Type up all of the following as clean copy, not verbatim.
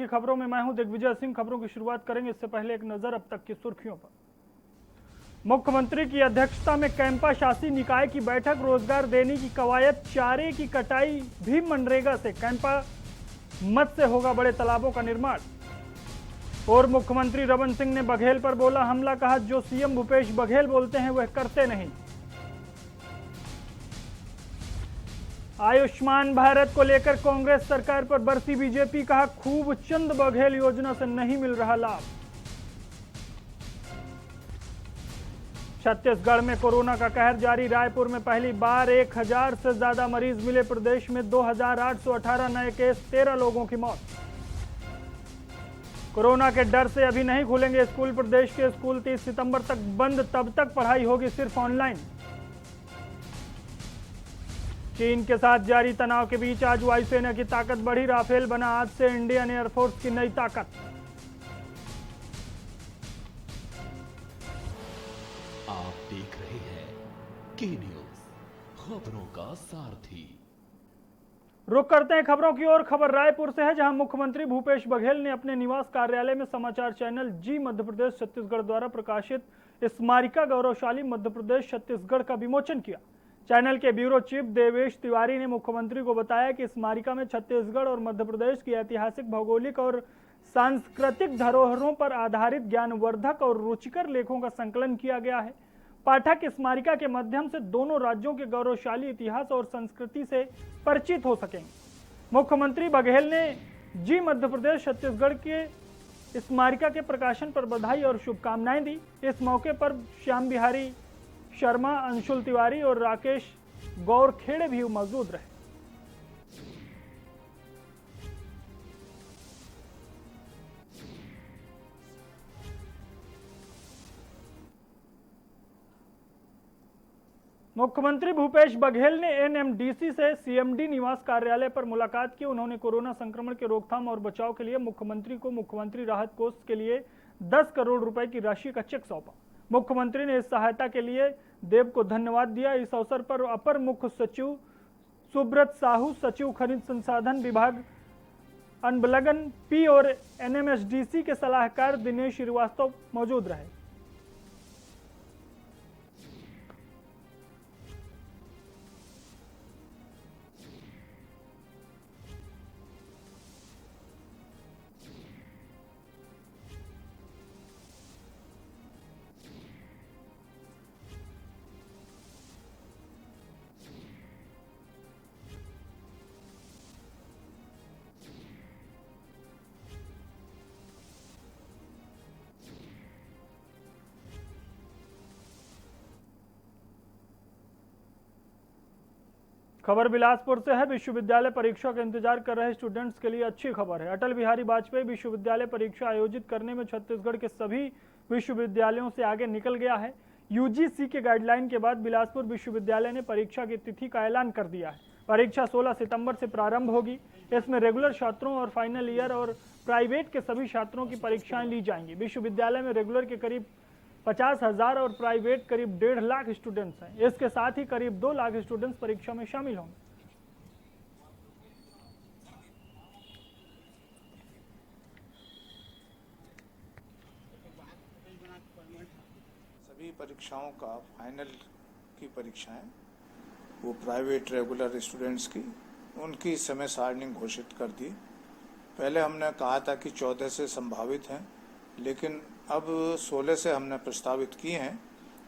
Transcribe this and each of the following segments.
की खबरों में मैं हूं दिग्विजय सिंह। खबरों की शुरुआत करेंगे, इससे पहले एक नजर अब तक की सुर्खियों पर। मुख्यमंत्री की अध्यक्षता में कैंपा शासी निकाय की बैठक, रोजगार देने की कवायद, चारे की कटाई भी मनरेगा से, कैंपा मद से होगा बड़े तालाबों का निर्माण। और मुख्यमंत्री रमन सिंह ने बघेल पर बोला हमला, कहा जो सीएम भूपेश बघेल बोलते हैं वह करते नहीं। आयुष्मान भारत को लेकर कांग्रेस सरकार पर बरसी बीजेपी, कहा खूब चंद बघेल योजना से नहीं मिल रहा लाभ। छत्तीसगढ़ में कोरोना का कहर जारी, रायपुर में पहली बार 1000 से ज्यादा मरीज मिले। प्रदेश में 2818 नए केस, 13 लोगों की मौत। कोरोना के डर से अभी नहीं खुलेंगे स्कूल। प्रदेश के स्कूल 30 सितंबर तक बंद, तब तक पढ़ाई होगी सिर्फ ऑनलाइन। चीन के साथ जारी तनाव के बीच आज वायुसेना की ताकत बढ़ी, राफेल बना आज से इंडियन एयरफोर्स की नई ताकत। आप देख रहे हैं के न्यूज, खबरों का सारथी। रुक करते हैं खबरों की ओर। खबर रायपुर से है, जहां मुख्यमंत्री भूपेश बघेल ने अपने निवास कार्यालय में समाचार चैनल जी मध्य प्रदेश छत्तीसगढ़ द्वारा प्रकाशित स्मारिका गौरवशाली मध्य प्रदेश छत्तीसगढ़ का विमोचन किया। चैनल के ब्यूरो चीफ देवेश तिवारी ने मुख्यमंत्री को बताया कि स्मारिका में छत्तीसगढ़ और मध्य प्रदेश की ऐतिहासिक, भौगोलिक और सांस्कृतिक धरोहरों पर आधारित ज्ञानवर्धक और रुचिकर लेखों का संकलन किया गया है। पाठक स्मारिका के माध्यम से दोनों राज्यों के गौरवशाली इतिहास और संस्कृति से परिचित हो सकेंगे। मुख्यमंत्री बघेल ने जी मध्य प्रदेश छत्तीसगढ़ के स्मारिका के प्रकाशन पर बधाई और शुभकामनाएं दी। इस मौके पर श्याम बिहारी शर्मा, अंशुल तिवारी और राकेश गौरखेड़े भी मौजूद रहे। मुख्यमंत्री भूपेश बघेल ने एनएमडीसी से सीएमडी निवास कार्यालय पर मुलाकात की। उन्होंने कोरोना संक्रमण के रोकथाम और बचाव के लिए मुख्यमंत्री को मुख्यमंत्री राहत कोष के लिए 10 करोड़ रुपए की राशि का चेक सौंपा। मुख्यमंत्री ने इस सहायता के लिए देव को धन्यवाद दिया। इस अवसर पर अपर मुख्य सचिव सुब्रत साहू, सचिव खनिज संसाधन विभाग अनबलगन पी और एनएमएसडीसी के सलाहकार दिनेश श्रीवास्तव मौजूद रहे। खबर बिलासपुर से है। विश्वविद्यालय परीक्षा का इंतजार कर रहे स्टूडेंट्स के लिए अच्छी खबर है। अटल बिहारी वाजपेयी विश्वविद्यालय परीक्षा आयोजित करने में छत्तीसगढ़ के सभी विश्वविद्यालयों से आगे निकल गया है। यूजीसी के गाइडलाइन के बाद बिलासपुर विश्वविद्यालय ने परीक्षा की तिथि का ऐलान कर दिया है। परीक्षा 16 सितंबर से प्रारंभ होगी। इसमें रेगुलर छात्रों और फाइनल ईयर और प्राइवेट के सभी छात्रों की परीक्षाएं ली जाएंगी। विश्वविद्यालय में रेगुलर के करीब 50,000 और प्राइवेट करीब 1.5 लाख स्टूडेंट्स हैं। इसके साथ ही करीब 2 लाख स्टूडेंट्स परीक्षा में शामिल होंगे। सभी परीक्षाओं का फाइनल की परीक्षाएं, वो प्राइवेट रेगुलर स्टूडेंट्स की, उनकी समय सारणी घोषित कर दी। पहले हमने कहा था कि 14 से संभावित हैं, लेकिन अब 16 से हमने प्रस्तावित किए हैं,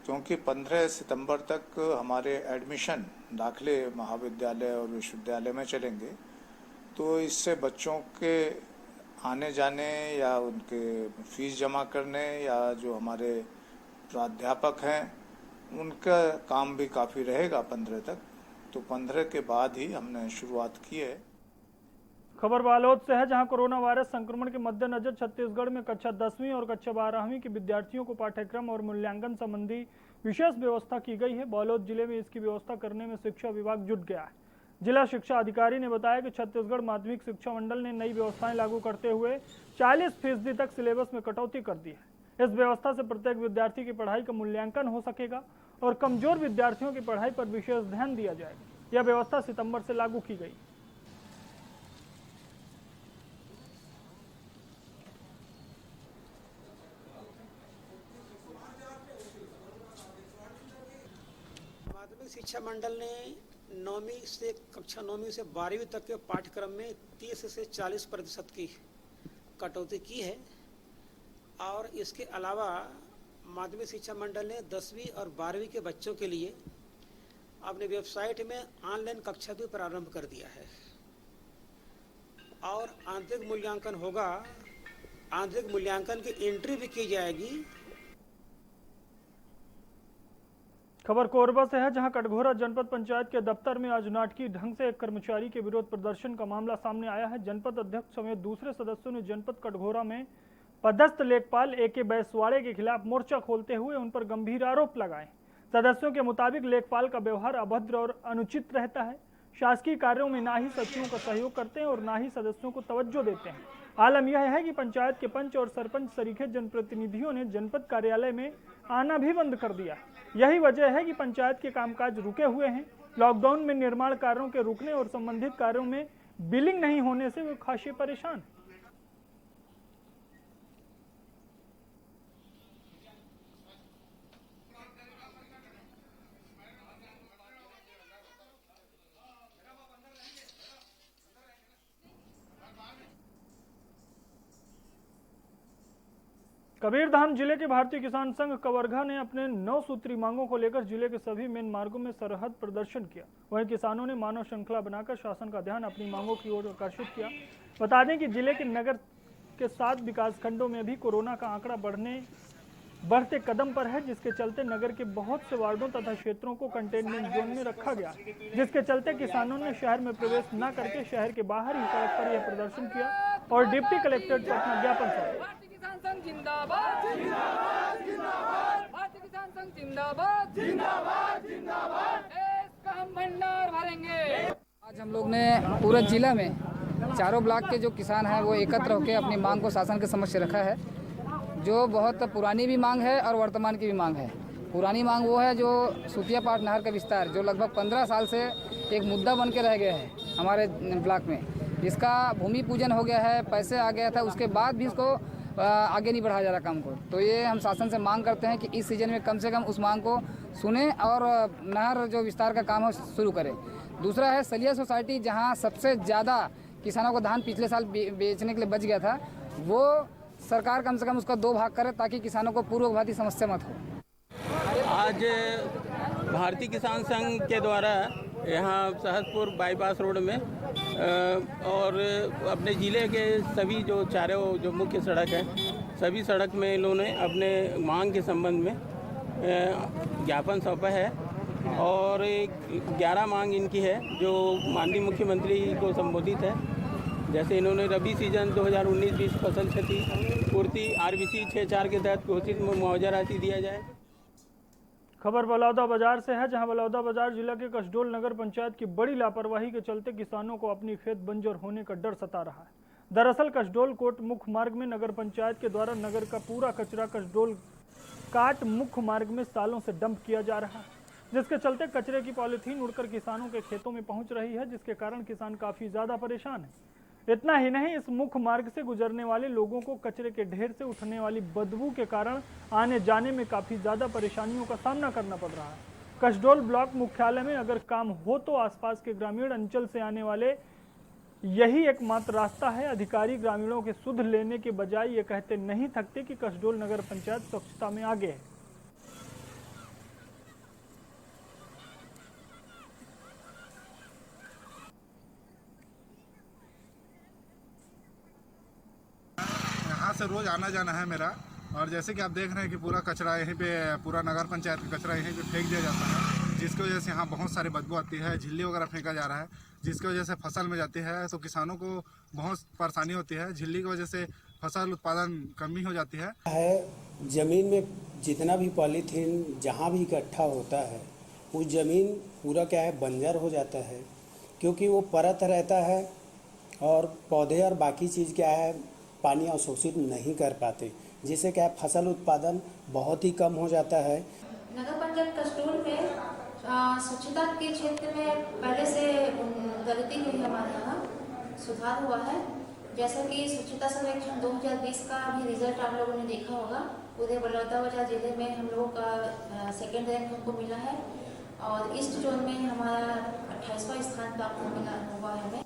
क्योंकि 15 सितंबर तक हमारे एडमिशन दाखिले महाविद्यालय और विश्वविद्यालय में चलेंगे। तो इससे बच्चों के आने जाने या उनके फीस जमा करने या जो हमारे प्राध्यापक हैं उनका काम भी काफ़ी रहेगा 15 तक। तो 15 के बाद ही हमने शुरुआत की है। खबर बालोद से है, जहां कोरोना वायरस संक्रमण के मद्देनजर छत्तीसगढ़ में कक्षा 10वीं और कक्षा 12वीं के विद्यार्थियों को पाठ्यक्रम और मूल्यांकन संबंधी विशेष व्यवस्था की गई है। बालोद जिले में इसकी व्यवस्था करने में शिक्षा विभाग जुट गया है। जिला शिक्षा अधिकारी ने बताया कि छत्तीसगढ़ माध्यमिक शिक्षा मंडल ने नई व्यवस्थाएं लागू करते हुए 40% तक सिलेबस में कटौती कर दी है। इस व्यवस्था से प्रत्येक विद्यार्थी की पढ़ाई का मूल्यांकन हो सकेगा और कमजोर विद्यार्थियों की पढ़ाई पर विशेष ध्यान दिया जाएगा। यह व्यवस्था सितंबर से लागू की गई। शिक्षा मंडल ने कक्षा 9वीं से 12वीं तक के पाठ्यक्रम में 30 से 40% की कटौती की है और इसके अलावा माध्यमिक शिक्षा मंडल ने 10वीं और 12वीं के बच्चों के लिए अपने वेबसाइट में ऑनलाइन कक्षा भी प्रारंभ कर दिया है और आंतरिक मूल्यांकन होगा। आंतरिक मूल्यांकन की एंट्री भी की जाएगी। खबर कोरबा से है, जहां कटघोरा जनपद पंचायत के दफ्तर में आज नाटकीय ढंग से एक कर्मचारी के विरोध प्रदर्शन का मामला सामने आया है। जनपद अध्यक्ष समेत दूसरे सदस्यों ने जनपद कटघोरा में पदस्थ लेखपाल AK बैसवाड़े के खिलाफ मोर्चा खोलते हुए उन पर गंभीर आरोप लगाए। सदस्यों के मुताबिक लेखपाल का व्यवहार अभद्र और अनुचित रहता है। शासकीय कार्यों में ना ही सचिवों का सहयोग करते हैं और ना ही सदस्यों को तवज्जो देते हैं। आलम यह है कि पंचायत के पंच और सरपंच सरीखे जनप्रतिनिधियों ने जनपद कार्यालय में आना भी बंद कर दिया। यही वजह है कि पंचायत के कामकाज रुके हुए हैं। लॉकडाउन में निर्माण कार्यों के रुकने और संबंधित कार्यों में बिलिंग नहीं होने से वे खासे परेशान। कबीरधाम जिले के भारतीय किसान संघ कवर्धा ने अपने 9 सूत्री मांगों को लेकर जिले के सभी मेन मार्गों में सरहद प्रदर्शन किया। वहीं किसानों ने मानव श्रृंखला बनाकर शासन का ध्यान अपनी मांगों की ओर आकर्षित किया। बता दें कि जिले के नगर के 7 विकास खंडों में भी कोरोना का आंकड़ा बढ़ते कदम पर है, जिसके चलते नगर के बहुत से वार्डों तथा क्षेत्रों को कंटेनमेंट जोन में रखा गया, जिसके चलते किसानों ने शहर में प्रवेश न करके शहर के बाहर ही सड़क पर यह प्रदर्शन किया और डिप्टी कलेक्टर को अपना ज्ञापन सौंपा। किसान संघ जिंदाबाद, जिंदाबाद, जिंदाबाद। भारतीय किसान संघ जिंदाबाद, जिंदाबाद, जिंदाबाद। देश का हम भंडार भरेंगे। आज हम लोग ने पूरे जिला में चारों ब्लॉक के जो किसान हैं वो एकत्र होकर अपनी मांग को शासन के समक्ष रखा है, जो बहुत पुरानी भी मांग है और वर्तमान की भी मांग है। पुरानी मांग वो है जो सुतिया पाट नहर का विस्तार, जो लगभग 15 साल से एक मुद्दा बन के रह गया है हमारे ब्लॉक में। इसका भूमि पूजन हो गया है, पैसे आ गया था, उसके बाद भी इसको आगे नहीं बढ़ाया जा रहा काम को। तो ये हम शासन से मांग करते हैं कि इस सीजन में कम से कम उस मांग को सुने और नहर जो विस्तार का काम है शुरू करें। दूसरा है सलिया सोसाइटी, जहां सबसे ज़्यादा किसानों को धान पिछले साल बेचने के लिए बच गया था, वो सरकार कम से कम उसका 2 भाग करे ताकि किसानों को पूर्वघाती समस्या मत हो। आज भारतीय किसान संघ के द्वारा यहाँ सहसपुर बाईपास रोड में और अपने ज़िले के सभी जो चारों जो मुख्य सड़क है, सभी सड़क में इन्होंने अपने मांग के संबंध में ज्ञापन सौंपा है और 11 मांग इनकी है जो माननीय मुख्यमंत्री को संबोधित है। जैसे इन्होंने रबी सीजन 2019-20 फसल क्षति पूर्ति RBC 6-4 के तहत घोषित मुआवजा राशि दिया जाए। खबर बलौदा बाजार से है, जहां बलौदा बाजार जिला के कसडोल नगर पंचायत की बड़ी लापरवाही के चलते किसानों को अपनी खेत बंजर होने का डर सता रहा है। दरअसल कसडोल कोट मुख्य मार्ग में नगर पंचायत के द्वारा नगर का पूरा कचरा कसडोल काट मुख्य मार्ग में सालों से डंप किया जा रहा है, जिसके चलते कचरे की पॉलीथीन उड़कर किसानों के खेतों में पहुंच रही है, जिसके कारण किसान काफी ज्यादा परेशान है। इतना ही नहीं, इस मुख्य मार्ग से गुजरने वाले लोगों को कचरे के ढेर से उठने वाली बदबू के कारण आने जाने में काफी ज्यादा परेशानियों का सामना करना पड़ रहा है। कसडोल ब्लॉक मुख्यालय में अगर काम हो तो आसपास के ग्रामीण अंचल से आने वाले यही एकमात्र रास्ता है। अधिकारी ग्रामीणों के सुध लेने के बजाय ये कहते नहीं थकते कि कसडोल नगर पंचायत स्वच्छता में आगे है। यहाँ से रोज आना जाना है मेरा, और जैसे कि आप देख रहे हैं कि पूरा कचरा यहीं पे, पूरा नगर पंचायत का कचरा यहीं पे फेंक दिया जाता है, जिसकी वजह से यहाँ बहुत सारी बदबू आती है। झिल्ली वगैरह फेंका जा रहा है, जिसकी वजह से फसल में जाती है तो किसानों को बहुत परेशानी होती है। झिल्ली की वजह से फसल उत्पादन कमी हो जाती है। जमीन में जितना भी पॉलीथीन जहाँ भी इकट्ठा होता है, उस जमीन पूरा क्या है बंजर हो जाता है, क्योंकि वो परत रहता है और पौधे और बाकी चीज़ क्या है पानी अवशोषित नहीं कर पाते, जिससे क्या है फसल उत्पादन बहुत ही कम हो जाता है। नगर पंचायत कसडोल में स्वच्छता के क्षेत्र में पहले से गलती हुई, हमारे यहाँ सुधार हुआ है। जैसा कि स्वच्छता सर्वेक्षण 2020 का भी रिजल्ट आप लोगों ने देखा होगा। पूरे बलौदा बाजार जिले में हम लोगों का 2nd रैंक हमको मिला है और ईस्ट जोन में हमारा 28वां स्थान प्राप्त हुआ है हमें।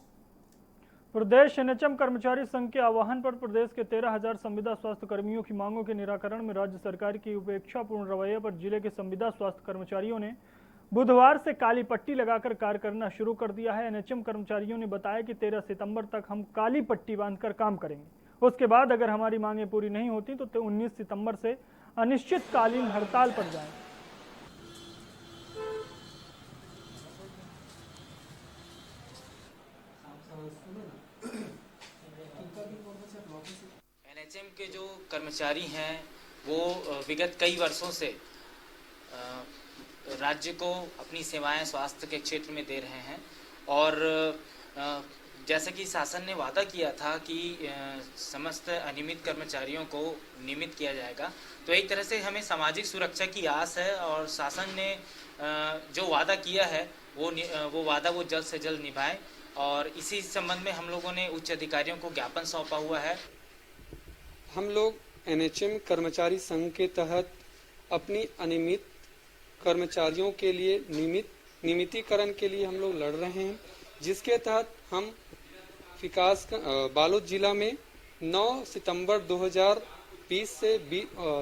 प्रदेश एनएचएम कर्मचारी संघ के आह्वान पर प्रदेश के 13,000 संविदा स्वास्थ्य कर्मियों की मांगों के निराकरण में राज्य सरकार की उपेक्षापूर्ण रवैये पर जिले के संविदा स्वास्थ्य कर्मचारियों ने बुधवार से काली पट्टी लगाकर कार्य करना शुरू कर दिया है। एनएचएम कर्मचारियों ने बताया कि 13 सितंबर तक हम काली पट्टी बांधकर काम करेंगे। उसके बाद अगर हमारी मांगें पूरी नहीं होती तो 19 सितंबर से अनिश्चितकालीन हड़ताल पर जाएंगे। एनएचएम के जो कर्मचारी हैं वो विगत कई वर्षों से राज्य को अपनी सेवाएं स्वास्थ्य के क्षेत्र में दे रहे हैं और जैसे कि शासन ने वादा किया था कि समस्त अनियमित कर्मचारियों को नियमित किया जाएगा, तो एक तरह से हमें सामाजिक सुरक्षा की आस है और शासन ने जो वादा किया है वो वादा वो जल्द से जल्द निभाए। और इसी संबंध में हम लोगों ने उच्च अधिकारियों को ज्ञापन सौंपा हुआ है। हम लोग एनएचएम कर्मचारी संघ के तहत अपनी अनियमित कर्मचारियों के लिए नियमितीकरण के लिए हम लोग लड़ रहे हैं, जिसके तहत हम विकास बालोद जिला में 9 सितंबर 2020 से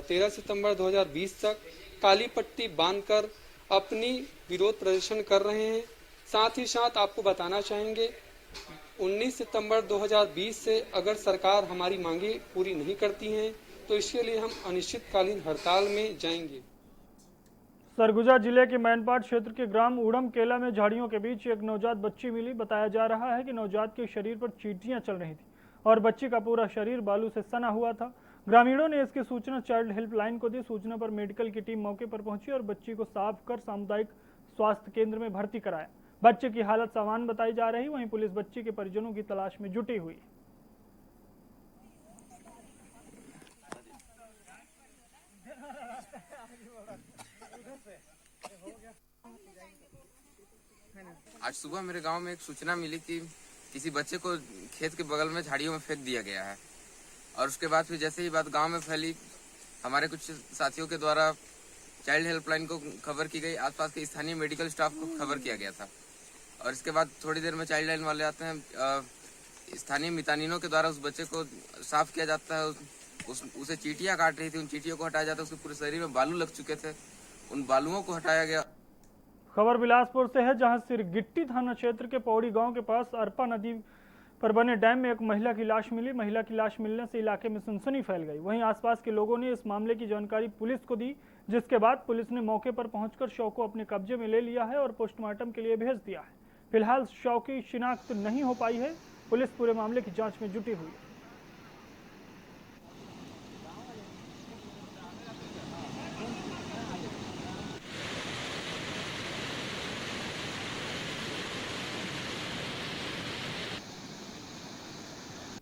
13 सितंबर 2020 तक काली पट्टी बांधकर अपनी विरोध प्रदर्शन कर रहे हैं। साथ ही साथ आपको बताना चाहेंगे 19 सितंबर 2020 से अगर सरकार हमारी मांगे पूरी नहीं करती हैं तो इसके लिए हम अनिश्चितकालीन हड़ताल में जाएंगे। सरगुजा जिले के मैनपाट क्षेत्र के ग्राम उड़म केला में झाड़ियों के बीच एक नवजात बच्ची मिली। बताया जा रहा है कि नवजात के शरीर पर चींटियां चल रही थी और बच्ची का पूरा शरीर बालू से सना हुआ था। ग्रामीणों ने इसकी सूचना चाइल्ड हेल्पलाइन को दी। सूचना पर मेडिकल की टीम मौके पर पहुंची और बच्ची को साफ कर सामुदायिक स्वास्थ्य केंद्र में भर्ती कराया। बच्चे की हालत सामान्य बताई जा रही। वहीं पुलिस बच्ची के परिजनों की तलाश में जुटी हुई। आज सुबह मेरे गांव में एक सूचना मिली कि किसी बच्चे को खेत के बगल में झाड़ियों में फेंक दिया गया है और उसके बाद फिर जैसे ही बात गांव में फैली, हमारे कुछ साथियों के द्वारा चाइल्ड हेल्पलाइन को खबर की गई, आसपास के स्थानीय मेडिकल स्टाफ को खबर किया गया था और इसके बाद थोड़ी देर में चाइल्ड लाइन वाले आते हैं। स्थानीय मितानिनों के द्वारा उस बच्चे को साफ किया जाता है। उसे चींटियां काट रही थी, उन चींटियों को हटाया जाता है। उसके पूरे शरीर में बालू लग चुके थे, उन बालुओं को हटाया गया। खबर बिलासपुर से है, जहां सिरगिट्टी थाना क्षेत्र के पौड़ी गांव के पास अरपा नदी पर बने डैम में एक महिला की लाश मिली। महिला की लाश मिलने से इलाके में सनसनी फैल गई। वहीं आसपास के लोगों ने इस मामले की जानकारी पुलिस को दी, जिसके बाद पुलिस ने मौके पर पहुंचकर शव को अपने कब्जे में ले लिया है और पोस्टमार्टम के लिए भेज दिया है। फिलहाल शव की शिनाख्त नहीं हो पाई है। पुलिस पूरे मामले की जांच में जुटी हुई है।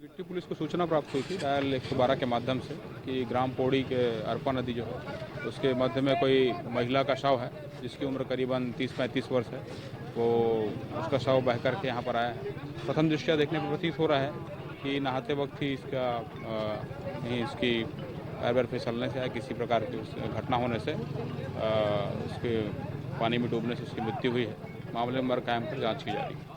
गिट्टी पुलिस को सूचना प्राप्त हुई थी डायल 112 के माध्यम से कि ग्राम पौड़ी के अरपा नदी जो है उसके मध्य में कोई महिला का शव है जिसकी उम्र करीबन 30-35 वर्ष है। वो उसका शव बह करके यहाँ पर आया है। प्रथम दृष्टया देखने पर प्रतीत हो रहा है कि नहाते वक्त ही इसकी पैर वैर फिसलने से या किसी प्रकार की घटना होने से उसके पानी में डूबने से उसकी मृत्यु हुई है। मामले में कायम कर जाँच की जा रही है।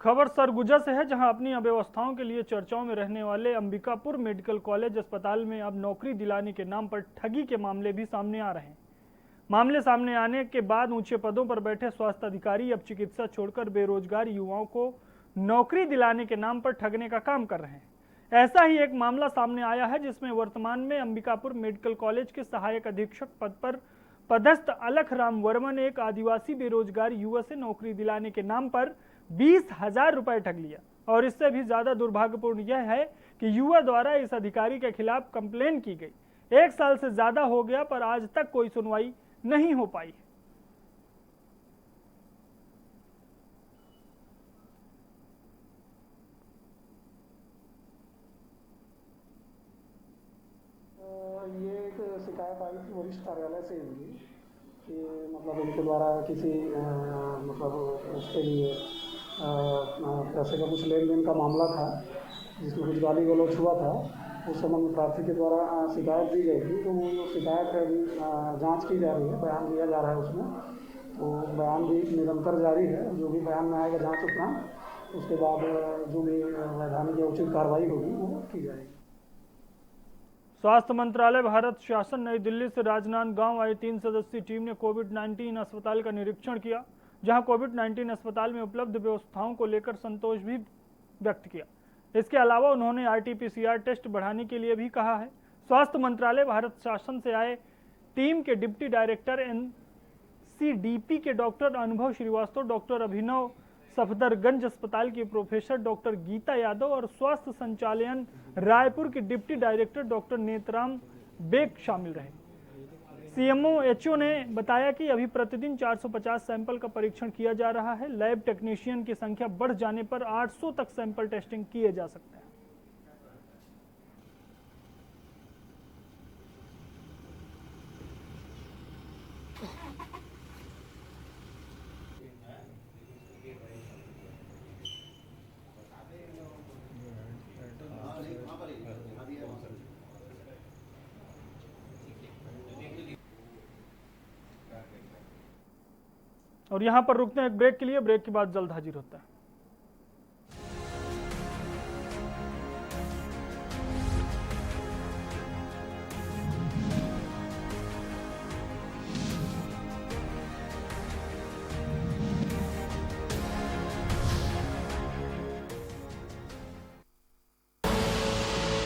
खबर सरगुजा से है, जहां अपनी अव्यवस्थाओं के लिए चर्चाओं में रहने वाले अंबिकापुर मेडिकल कॉलेज अस्पताल में अब नौकरी दिलाने के नाम पर ठगी के मामले भी सामने आ रहे हैं। मामले सामने आने के बाद ऊंचे पदों पर बैठे स्वास्थ्य अधिकारी अब चिकित्सा छोड़कर बेरोजगार युवाओं को नौकरी दिलाने के नाम पर ठगने का काम कर रहे हैं। ऐसा ही एक मामला सामने आया है, जिसमें वर्तमान में अंबिकापुर मेडिकल कॉलेज के सहायक अधीक्षक पद पर पदस्थ अलख राम वर्मा ने एक आदिवासी बेरोजगार युवा से नौकरी दिलाने के नाम पर 20,000 रुपए ठग लिया। और इससे भी ज्यादा दुर्भाग्यपूर्ण यह है कि युवा द्वारा इस अधिकारी के खिलाफ कंप्लेन की गई। 1 साल से ज्यादा हो गया पर आज तक कोई सुनवाई नहीं हो पाई। ये एक शिकायत आई थी वरिष्ठ कार्यालय से इनकी कि मतलब इनके द्वारा किसी मतलब उसके लिए पैसे का कुछ लेन देन का मामला था जिसमें कुछ गाली गलौज हुआ था। उस संबंध में प्रार्थी के द्वारा शिकायत दी गई थी, तो वो शिकायत है अभी जाँच की जा रही है, बयान दिया जा रहा है उसमें। तो बयान भी निरंतर जारी है। जो भी बयान में आएगा जांच उपरांत उसके बाद जो भी वैधानिक या उचित कार्रवाई होगी वो की जाएगी। स्वास्थ्य मंत्रालय भारत शासन नई दिल्ली से राजनांदगांव आई 3 सदस्यीय टीम ने कोविड-19 अस्पताल का निरीक्षण किया, जहां कोविड-19 अस्पताल में उपलब्ध व्यवस्थाओं को लेकर संतोष भी व्यक्त किया। इसके अलावा उन्होंने RT-PCR टेस्ट बढ़ाने के लिए भी कहा है। स्वास्थ्य मंत्रालय भारत शासन से आए टीम के डिप्टी डायरेक्टर NCDP के डॉक्टर अनुभव श्रीवास्तव, डॉक्टर अभिनव सफदरगंज अस्पताल की प्रोफेसर डॉक्टर गीता यादव और स्वास्थ्य संचालयन रायपुर के deputy director doctor Netram Baig शामिल रहे। CMO ने बताया कि अभी प्रतिदिन 450 सैंपल का परीक्षण किया जा रहा है। लैब टेक्नीशियन की संख्या बढ़ जाने पर 800 तक सैंपल टेस्टिंग किए जा सकते हैं। और यहां पर रुकते हैं एक ब्रेक के लिए। ब्रेक के बाद जल्द हाजिर होता है।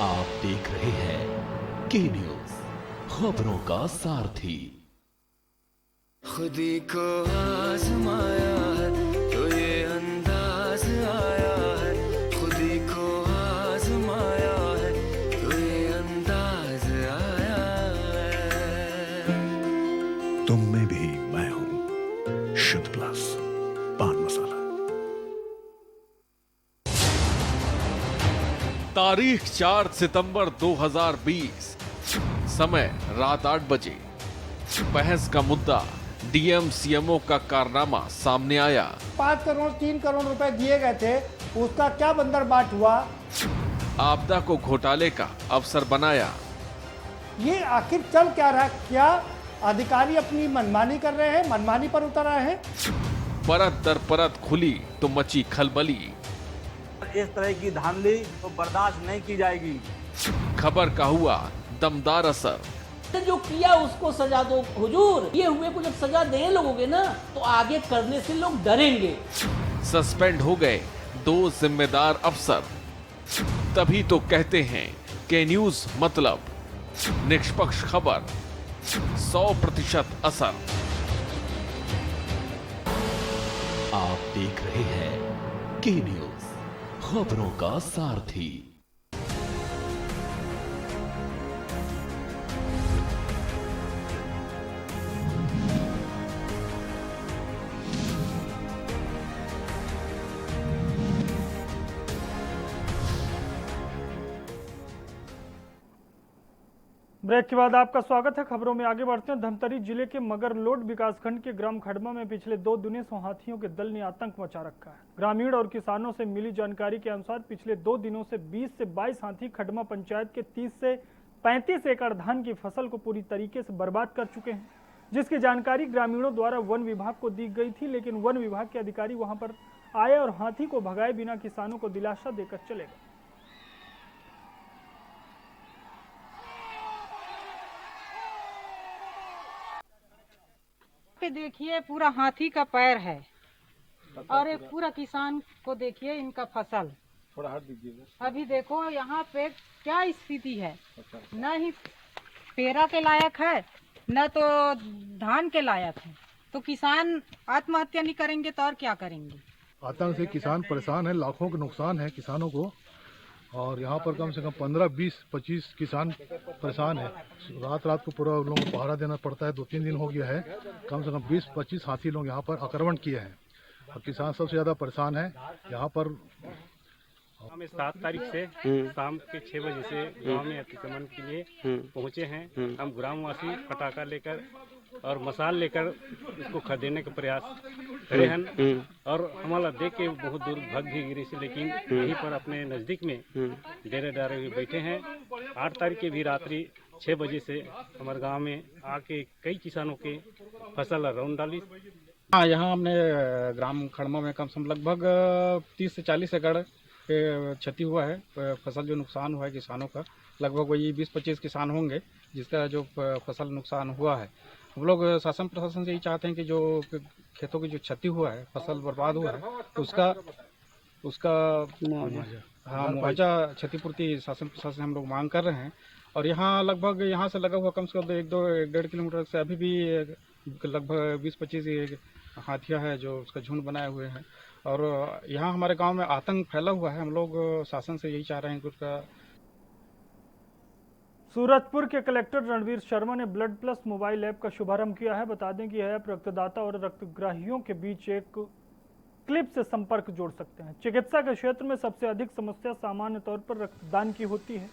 आप देख रहे हैं के न्यूज, खबरों का सारथी। खुदी को आजमाया है तो ये अंदाज आया है, खुदी को आजमाया है तो ये अंदाज आया है। तुम में भी मैं हूं, शुद्ध प्लस पान मसाला। तारीख 4 सितंबर 2020, समय रात 8 बजे। बहस का मुद्दा DM CMO का कारनामा सामने आया। 5 करोड़ 3 करोड़ रुपए दिए गए थे, उसका क्या बंदरबाट हुआ? आपदा को घोटाले का अवसर बनाया। ये आखिर चल क्या रहा है? क्या अधिकारी अपनी मनमानी कर रहे हैं, मनमानी पर उतर आए हैं? परत दर परत खुली तो मची खलबली। इस तरह की धांधली तो बर्दाश्त नहीं की जाएगी। खबर का हुआ दमदार असर। जो किया उसको सजा दो हुजूर। ये हुए को जब सजा देने लगोगे ना तो आगे करने से लोग डरेंगे। सस्पेंड हो गए 2 जिम्मेदार अफसर। तभी तो कहते हैं के न्यूज मतलब निष्पक्ष खबर, 100% असर। आप देख रहे हैं के न्यूज, खबरों का सारथी। ब्रेक के बाद आपका स्वागत है। खबरों में आगे बढ़ते हैं। धमतरी जिले के मगरलोड विकासखंड के ग्राम खड़मा में पिछले 2 दिनों से हाथियों के दल ने आतंक मचा रखा है। ग्रामीण और किसानों से मिली जानकारी के अनुसार पिछले 2 दिनों से 20 से 22 हाथी खड़मा पंचायत के 30 से 35 एकड़ धान की फसल को पूरी तरीके से बर्बाद कर चुके हैं, जिसकी जानकारी ग्रामीणों द्वारा वन विभाग को दी गई थी, लेकिन वन विभाग के अधिकारी वहां पर आए और हाथी को भगाए बिना किसानों को दिलासा देकर चले गए। पे देखिए पूरा हाथी का पैर है और एक पूरा किसान को देखिए इनका फसल। थोड़ा हट दीजिए। अभी देखो यहाँ पे क्या स्थिति है, न ही पेरा के लायक है न तो धान के लायक है। तो किसान आत्महत्या नहीं करेंगे तो और क्या करेंगे? आतंक से किसान परेशान है, लाखों का नुकसान है किसानों को। और यहाँ पर कम से कम 15, 20, 25 किसान परेशान है। रात को पूरा लोगों को पहरा देना पड़ता है। 2-3 दिन हो गया है, कम से कम 20-25 हाथी लोग यहाँ पर आक्रमण किए हैं और किसान सबसे ज़्यादा परेशान है। यहाँ पर हम 7 तारीख से शाम के 6 बजे से गांव में अतिक्रमण के लिए पहुँचे हैं। हम ग्रामवासी पटाखा लेकर और मसाल लेकर उसको खदेड़ने का प्रयास करे हैं और हमारा देख के बहुत दूर भग भी गिरी से, लेकिन यहीं पर अपने नज़दीक में डेरे डारे हुए बैठे हैं। 8 तारीख की भी रात्रि 6 बजे से हमारे गांव में आके कई किसानों के फसल रौन डाली हाँ, यहाँ हमने ग्राम खड़मा में कम से कम लगभग 30 से 40 एकड़ पे क्षति हुआ है। फसल जो नुकसान हुआ है किसानों का लगभग वही 20-25 किसान होंगे जिसका जो फसल नुकसान हुआ है। हम लोग शासन प्रशासन से यही चाहते हैं कि जो खेतों की जो क्षति हुआ है, फसल बर्बाद हुआ है, उसका मुआवजा क्षतिपूर्ति शासन प्रशासन से हम लोग मांग कर रहे हैं। और यहाँ लगभग यहाँ से लगा हुआ कम से कम 1-1.5 किलोमीटर से अभी भी लगभग 20-25 हाथियाँ है जो उसका झुंड बनाए हुए हैं। और यहाँ हमारे गांव में आतंक फैला हुआ है। हम लोग शासन से यही चाह रहे हैं कि उसका। सूरजपुर के कलेक्टर रणवीर शर्मा ने ब्लड प्लस मोबाइल ऐप का शुभारंभ किया है। बता दें कि यह ऐप रक्तदाता और रक्तग्राहियों के बीच एक क्लिप से संपर्क जोड़ सकते हैं। चिकित्सा के क्षेत्र में सबसे अधिक समस्या सामान्य तौर पर रक्तदान की होती है।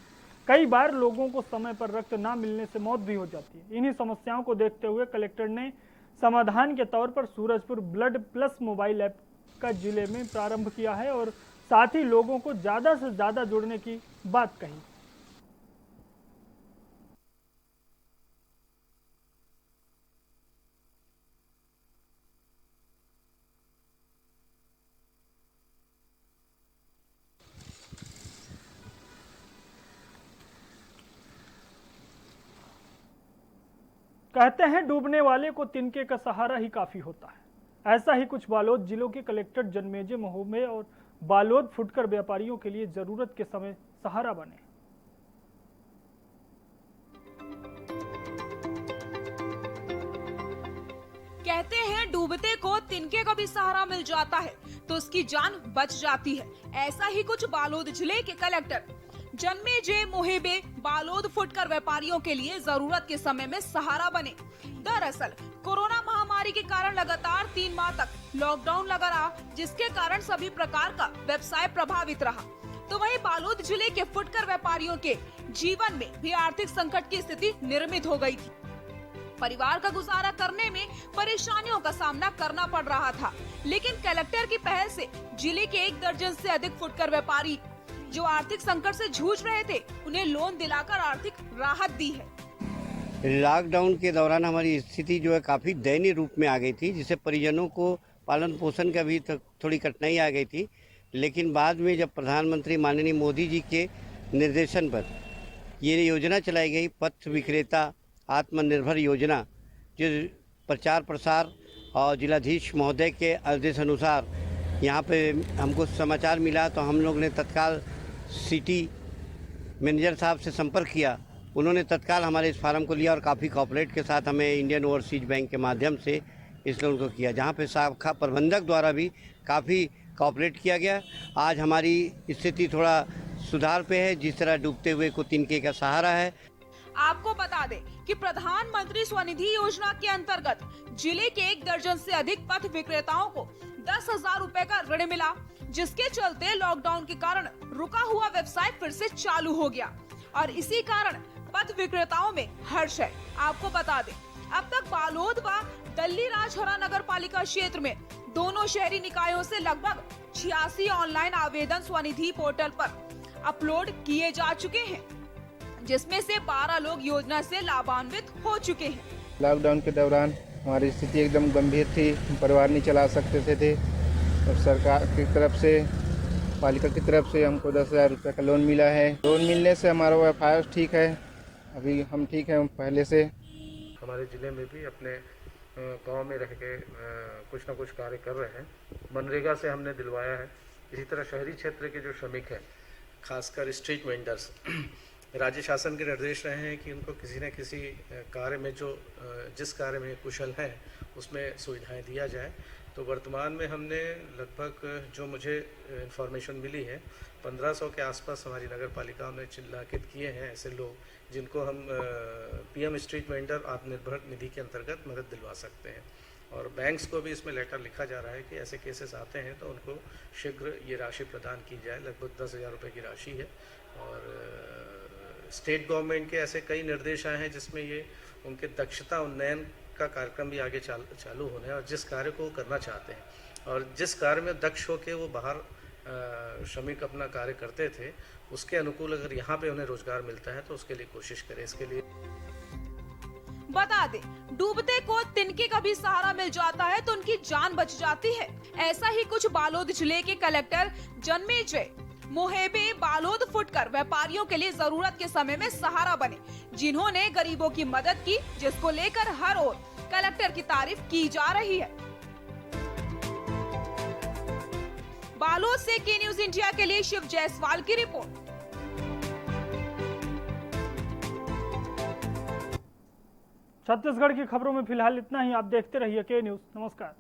कई बार लोगों को समय पर रक्त न मिलने से मौत भी हो जाती है। इन्हीं समस्याओं को देखते हुए कलेक्टर ने समाधान के तौर पर Surajpur blood plus mobile app का जिले में प्रारंभ किया है और साथ ही लोगों को ज्यादा से ज्यादा जुड़ने की बात कही। कहते हैं डूबने वाले को तिनके का सहारा ही काफी होता है। ऐसा ही कुछ बालोद जिलों के कलेक्टर जन्मेजय महोबे और बालोद फुटकर व्यापारियों के लिए जरूरत के समय सहारा बने। कहते हैं डूबते को तिनके का भी सहारा मिल जाता है तो उसकी जान बच जाती है। ऐसा ही कुछ बालोद जिले के कलेक्टर जन्मेजय मोहेबे बालोद फुटकर व्यापारियों के लिए जरूरत के समय में सहारा बने। दरअसल कोरोना महामारी के कारण लगातार 3 माह तक लॉकडाउन लगा रहा, जिसके कारण सभी प्रकार का व्यवसाय प्रभावित रहा। तो वहीं बालोद जिले के फुटकर व्यापारियों के जीवन में भी आर्थिक संकट की स्थिति निर्मित हो गई थी। परिवार का गुजारा करने में परेशानियों का सामना करना पड़ रहा था, लेकिन कलेक्टर की पहल से जिले के 1 दर्जन से अधिक फुटकर व्यापारी जो आर्थिक संकट से जूझ रहे थे, उन्हें लोन दिलाकर आर्थिक राहत दी है। लॉकडाउन के दौरान हमारी स्थिति जो है काफ़ी दयनीय रूप में आ गई थी, जिससे परिजनों को पालन पोषण का भी थोड़ी कठिनाई आ गई थी। लेकिन बाद में जब प्रधानमंत्री माननीय मोदी जी के निर्देशन पर ये योजना चलाई गई, पथ विक्रेता आत्मनिर्भर योजना, जो प्रचार प्रसार और जिलाधीश महोदय के आदेश अनुसार यहाँ पे हमको समाचार मिला, तो हम लोग ने तत्काल सिटी मैनेजर साहब से संपर्क किया। उन्होंने तत्काल हमारे इस फार्म को लिया और काफ़ी कॉपरेट के साथ हमें इंडियन ओवरसीज बैंक के माध्यम से इस लोन को किया, जहाँ पे शाखा प्रबंधक द्वारा भी काफ़ी कॉपरेट किया गया। आज हमारी स्थिति थोड़ा सुधार पे है, जिस तरह डूबते हुए को तिनके का सहारा है। आपको बता दें कि प्रधानमंत्री स्वनिधि योजना के अंतर्गत जिले के 1 दर्जन से अधिक पथ विक्रेताओं को 10,000 रुपए का ऋण मिला, जिसके चलते लॉकडाउन के कारण रुका हुआ व्यवसाय फिर से चालू हो गया और इसी कारण पथ विक्रेताओं में हर्ष है। आपको बता दें, अब तक बालोद व दल्ली राजहरा नगर पालिका क्षेत्र में दोनों शहरी निकायों से लगभग 86 ऑनलाइन आवेदन स्वनिधि पोर्टल पर अपलोड किए जा चुके हैं, जिसमें से 12 लोग योजना से लाभान्वित हो चुके हैं। लॉकडाउन के दौरान हमारी स्थिति एकदम गंभीर थी, परिवार नहीं चला सकते थे और सरकार की तरफ से, पालिका की तरफ से हमको 10,000 रुपये का लोन मिला है। लोन मिलने से हमारा व्यापार ठीक है, अभी हम ठीक हैं पहले से। हमारे ज़िले में भी अपने गांव में रह के कुछ ना कुछ कार्य कर रहे हैं। मनरेगा से हमने दिलवाया है। इसी तरह शहरी क्षेत्र के जो श्रमिक हैं, खासकर स्ट्रीट वेंडर्स, राज्य शासन के निर्देश रहे हैं कि उनको किसी न किसी कार्य में जिस कार्य में कुशल हैं उसमें सुविधाएं दिया जाए। तो वर्तमान में हमने लगभग, जो मुझे इन्फॉर्मेशन मिली है, 1500 के आसपास हमारी नगर पालिका में चिन्हांकित किए हैं ऐसे लोग जिनको हम PM street vendor Atmanirbhar Nidhi के अंतर्गत मदद दिलवा सकते हैं। और बैंक्स को भी इसमें लेटर लिखा जा रहा है कि ऐसे केसेस आते हैं तो उनको शीघ्र ये राशि प्रदान की जाए। लगभग 10,000 रुपये की राशि है। और स्टेट गवर्नमेंट के ऐसे कई निर्देश आए हैं जिसमें ये उनके दक्षता उन्नयन का कार्यक्रम भी आगे चालू होना है। और जिस कार्य को करना चाहते हैं और जिस कार्य में दक्ष होकर वो बाहर श्रमिक अपना कार्य करते थे, उसके अनुकूल अगर यहाँ पे उन्हें रोजगार मिलता है तो उसके लिए कोशिश करें। इसके लिए बता दे, डूबते को तिनके का भी सहारा मिल जाता है तो उनकी जान बच जाती है। ऐसा ही कुछ बालोद जिले के कलेक्टर जन्मेजय मोहेबे बालोद फुटकर व्यापारियों के लिए जरूरत के समय में सहारा बने, जिन्होंने गरीबों की मदद की, जिसको लेकर हर ओर कलेक्टर की तारीफ की जा रही है। बालोद से के न्यूज इंडिया के लिए शिव जायसवाल की रिपोर्ट। छत्तीसगढ़ की खबरों में फिलहाल इतना ही। आप देखते रहिए के न्यूज। नमस्कार।